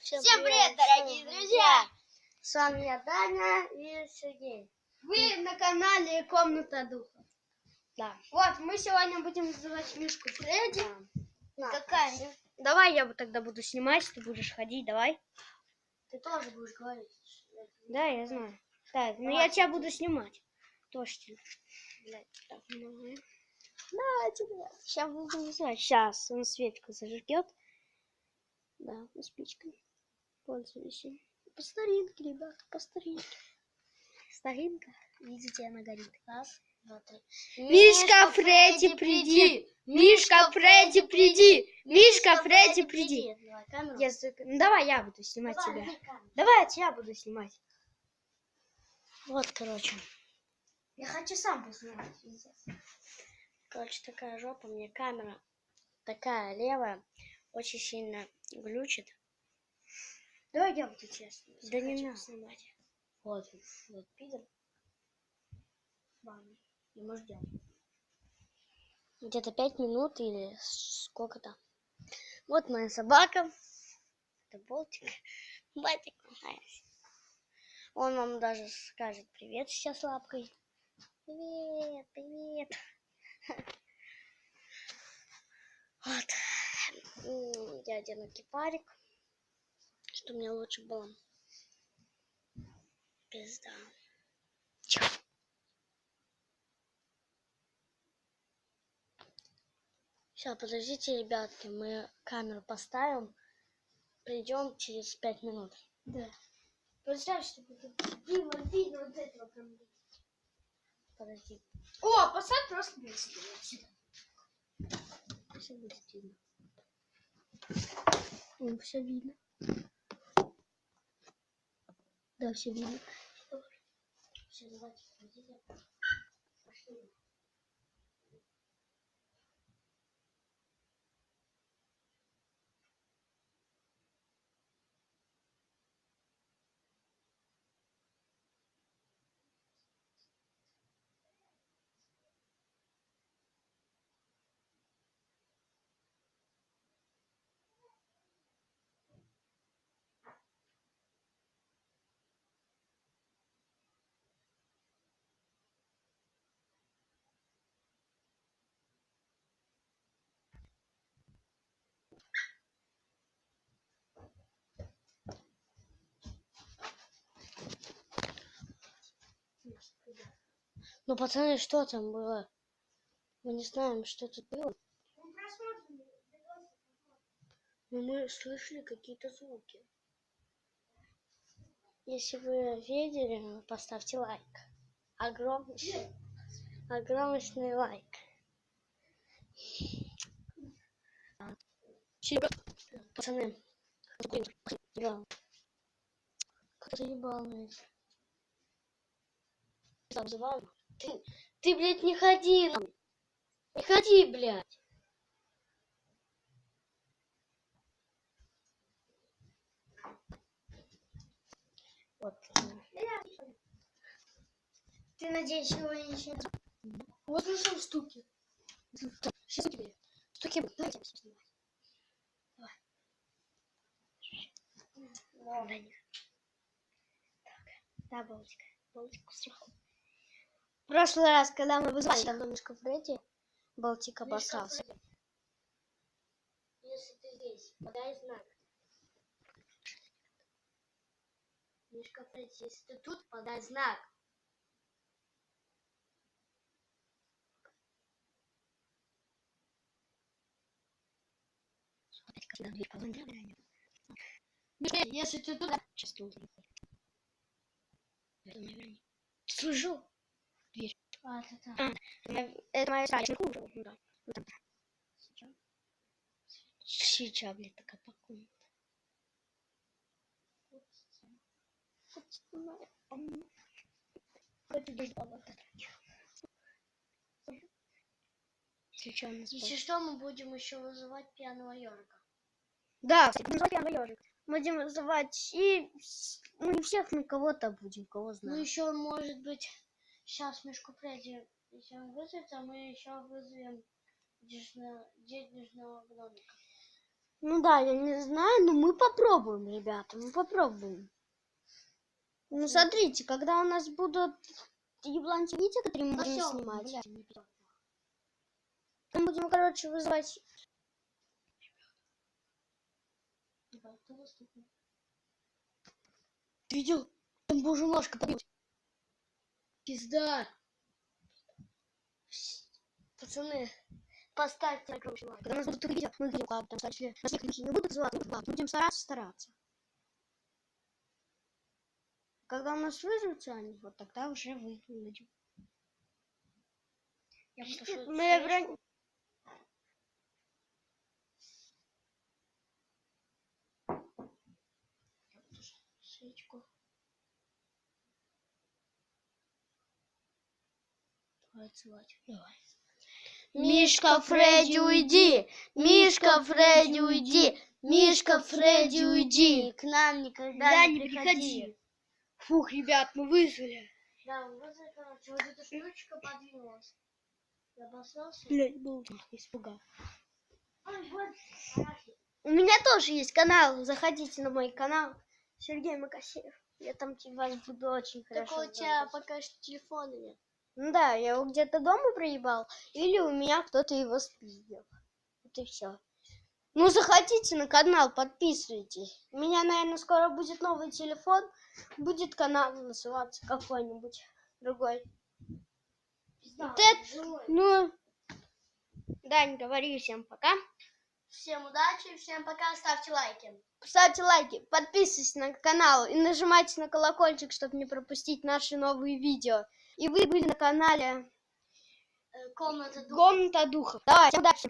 Всем привет, дорогие друзья! С вами я, Даня и Сергей. Вы на канале Комната Духа. Да. Вот, мы сегодня будем называть Мишку Фредди. Да. Какая? Давай я тогда буду снимать, ты будешь ходить, давай. Ты тоже будешь говорить. Да, я знаю. Так, ну Давай, я тебя буду снимать. Точно. Блядь, так, давай. Да, тебя. Сейчас буду называть. Сейчас он свечку зажгет. Да, спичкой пользуйся. По старинке, ребята, по старинке. Старинка. Видите, она горит. Раз, два, три. Мишка Фредди, приди! Мишка Фредди, приди! Мишка Фредди, приди! Давай камеру. Ну, давай я буду снимать Давай, тебя. Давай я тебя буду снимать. Вот, короче. Я хочу сам поснимать. Короче, такая жопа, мне камера такая левая, очень сильно глючит. Давай я буду честно. Да не надо. Снимать. Вот пидор. Ладно. И мы ждем. Где-то 5 минут или сколько-то. Вот моя собака. Это Болтик. Батик. Он вам даже скажет привет сейчас лапкой. Привет, привет. Вот. Я одену кипарик, что мне лучше было. Пизда. Сейчас, подождите, ребятки, мы камеру поставим. Придем через 5 минут. Да. Представь, что будет видно вот этого камня. Подожди. О, поставь просто близко. Все будет видно. Все видно. Да, все видно. Все, давайте, пойдите. Пошли. Ну, пацаны, что там было? Мы не знаем, что тут было. Но мы слышали какие-то звуки. Если вы видели, поставьте лайк. Огромный лайк. Пацаны, да. Кто-то ебал, блядь. Обзываю. Ты, блядь, не ходи. Не ходи, блядь. Вот. Ты, надеюсь, сегодня еще не... Вот нашел штуки. Сейчас стуки. Стуки. Давайте снимать. Давай. Да, Болтик. Болтик услышал. В прошлый раз, когда мы вызвали там Мишку Фредди, Болтик обоссался. Если ты здесь, подай знак. Мишка Фредди, если ты тут, подай знак. Если ты тут... Сейчас тут. Слышу. Дверь. Это моя сестра. Да. Сейчас, блядь, такая комната. Если что, мы будем еще вызывать пьяного ежика. Да, будем пьяный ежик. Будем вызывать и ну, не всех, но кого-то будем, кого знаем. Ну еще может быть сейчас Мишку Фредди, если он вызовет, а мы еще вызовем денежного гномика. Ну да, я не знаю, но мы попробуем, ребята, мы попробуем. Ну смотрите, когда у нас будут ебланти видео, которые мы будем снимать, мы будем, короче, вызывать... Ты видел? Там боже ложка побилась. Пизда. Пацаны, поставьте лайк. Когда у нас будут видео, мы будем классом, там, если нас некоторые не будут звать, мы будем стараться. Когда у нас вызовутся они, вот тогда уже выйдем. Мы врань... Свечку. Давай целовать. Давай. Мишка, Фредди, уйди! Мишка, Фредди, уйди! Мишка, Фредди, уйди! К нам никогда не приходи! Фух, ребят, мы вызвали. Да, вот это, короче, вот эта штучка подвинулась. Я обосрался. Блядь, был испугал. Ой, вот, арахис. У меня тоже есть канал. Заходите на мой канал. Сергей Макасеев. Я там вас буду очень хорошо. Только у тебя пока что телефона нет. Ну да, я его где-то дома проебал, или у меня кто-то его спиздил. Вот и все. Ну, заходите на канал, подписывайтесь. У меня, наверное, скоро будет новый телефон. Будет канал называться какой-нибудь другой. Пизда, Вот это, живой. ну, Дань, говори всем пока. Всем удачи, всем пока, ставьте лайки. Ставьте лайки, подписывайтесь на канал и нажимайте на колокольчик, чтобы не пропустить наши новые видео. И вы были на канале Комната Комната Духов. Давай, всем удачи.